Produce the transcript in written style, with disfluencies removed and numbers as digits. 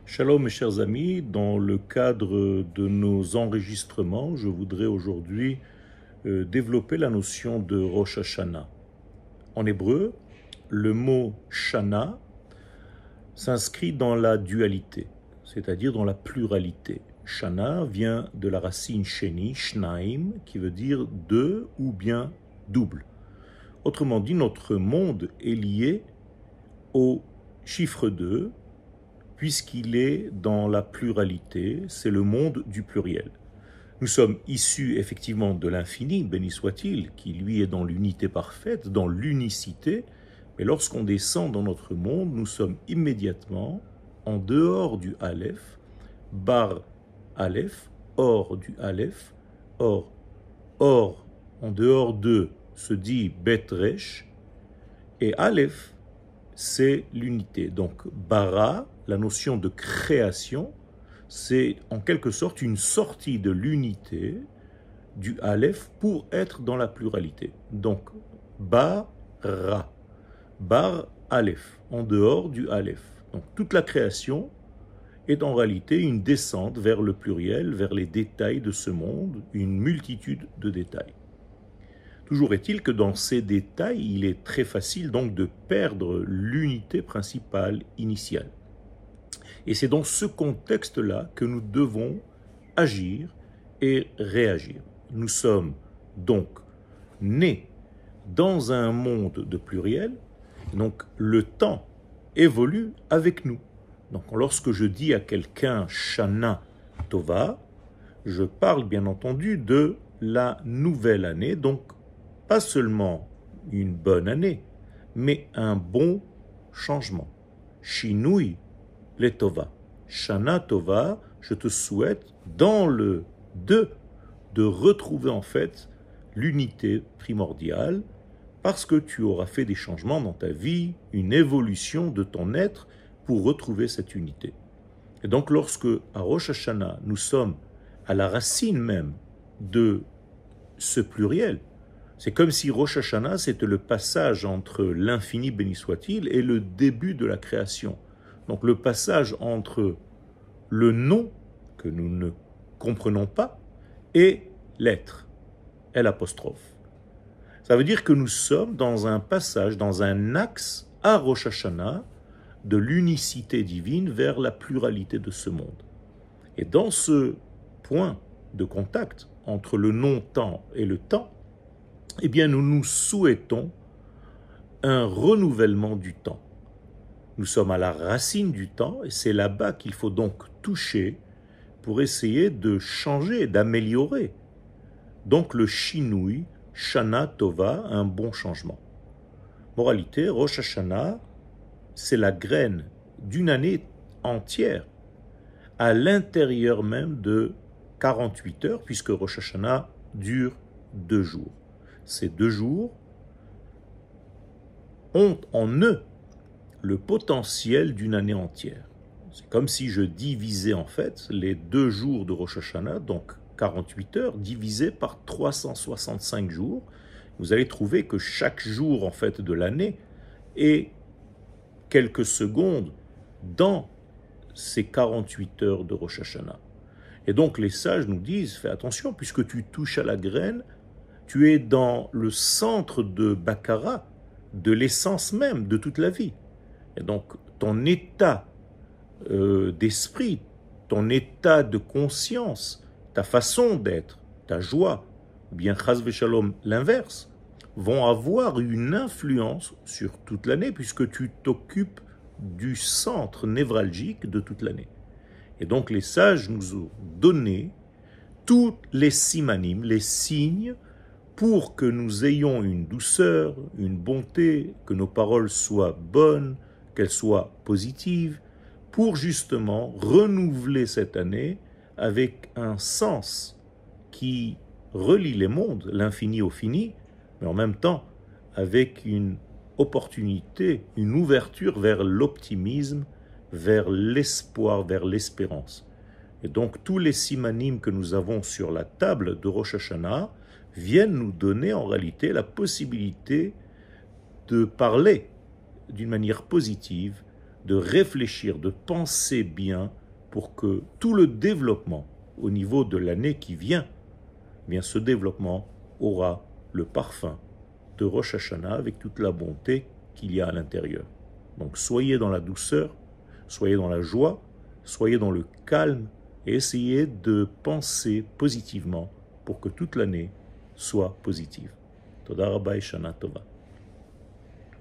Shalom mes chers amis, dans le cadre de nos enregistrements, je voudrais aujourd'hui développer la notion de Rosh Hashanah. En hébreu, le mot Shana s'inscrit dans la dualité, c'est-à-dire dans la pluralité. Shana vient de la racine sheni, shnaim, qui veut dire deux ou bien double. Autrement dit, notre monde est lié au chiffre 2, puisqu'il est dans la pluralité, c'est le monde du pluriel. Nous sommes issus effectivement de l'infini, béni soit-il, qui lui est dans l'unité parfaite, dans l'unicité, mais lorsqu'on descend dans notre monde, nous sommes immédiatement en dehors du Aleph, bar Aleph, hors du Aleph, or en dehors de se dit Bet Resh, et Aleph, c'est l'unité. Donc bara, la notion de création, c'est en quelque sorte une sortie de l'unité du Aleph pour être dans la pluralité. Donc bara, bar Aleph, en dehors du Aleph. Donc toute la création est en réalité une descente vers le pluriel, vers les détails de ce monde, une multitude de détails. Toujours est-il que dans ces détails, il est très facile donc de perdre l'unité principale initiale. Et c'est dans ce contexte-là que nous devons agir et réagir. Nous sommes donc nés dans un monde de pluriel, donc le temps évolue avec nous. Donc lorsque je dis à quelqu'un Shana Tova, je parle bien entendu de la nouvelle année, donc pas seulement une bonne année, mais un bon changement. Shinui le Tova. Shana Tova, je te souhaite, dans le 2, de retrouver en fait l'unité primordiale, parce que tu auras fait des changements dans ta vie, une évolution de ton être pour retrouver cette unité. Et donc lorsque, à Rosh Hashanah, nous sommes à la racine même de ce pluriel, c'est comme si Rosh Hashanah, c'était le passage entre l'infini, béni soit-il, et le début de la création. Donc le passage entre le nom, que nous ne comprenons pas, et l'être, l'apostrophe. Ça veut dire que nous sommes dans un passage, dans un axe à Rosh Hashanah, de l'unicité divine vers la pluralité de ce monde. Et dans ce point de contact entre le non-temps et le temps, eh bien nous nous souhaitons un renouvellement du temps. Nous sommes à la racine du temps et c'est là-bas qu'il faut donc toucher pour essayer de changer, d'améliorer. Donc le shinui, Shana Tova, un bon changement. Moralité, Rosh Hashanah, c'est la graine d'une année entière à l'intérieur même de 48 heures, puisque Rosh Hashanah dure 2 jours. Ces 2 jours ont en eux le potentiel d'une année entière. C'est comme si je divisais en fait les 2 jours de Rosh Hashanah, donc 48 heures, divisé par 365 jours. Vous allez trouver que chaque jour en fait de l'année est quelques secondes dans ces 48 heures de Rosh Hashanah. Et donc les sages nous disent, fais attention, puisque tu touches à la graine, tu es dans le centre de Baccara, de l'essence même de toute la vie. Et donc ton état d'esprit, ton état de conscience, ta façon d'être, ta joie, ou bien chas v'shalom, l'inverse, vont avoir une influence sur toute l'année, puisque tu t'occupes du centre névralgique de toute l'année. Et donc les sages nous ont donné tous les simanim, les signes, pour que nous ayons une douceur, une bonté, que nos paroles soient bonnes, qu'elles soient positives, pour justement renouveler cette année avec un sens qui relie les mondes, l'infini au fini, mais en même temps avec une opportunité, une ouverture vers l'optimisme, vers l'espoir, vers l'espérance. Et donc tous les simanim que nous avons sur la table de Rosh Hashanah viennent nous donner en réalité la possibilité de parler d'une manière positive de réfléchir, de penser bien pour que tout le développement au niveau de l'année qui vient, eh bien ce développement aura le parfum de Rosh Hashanah avec toute la bonté qu'il y a à l'intérieur. Donc soyez dans la douceur, soyez dans la joie, soyez dans le calme et essayez de penser positivement pour que toute l'année soit positive. Toda Rabba et Shana Tova.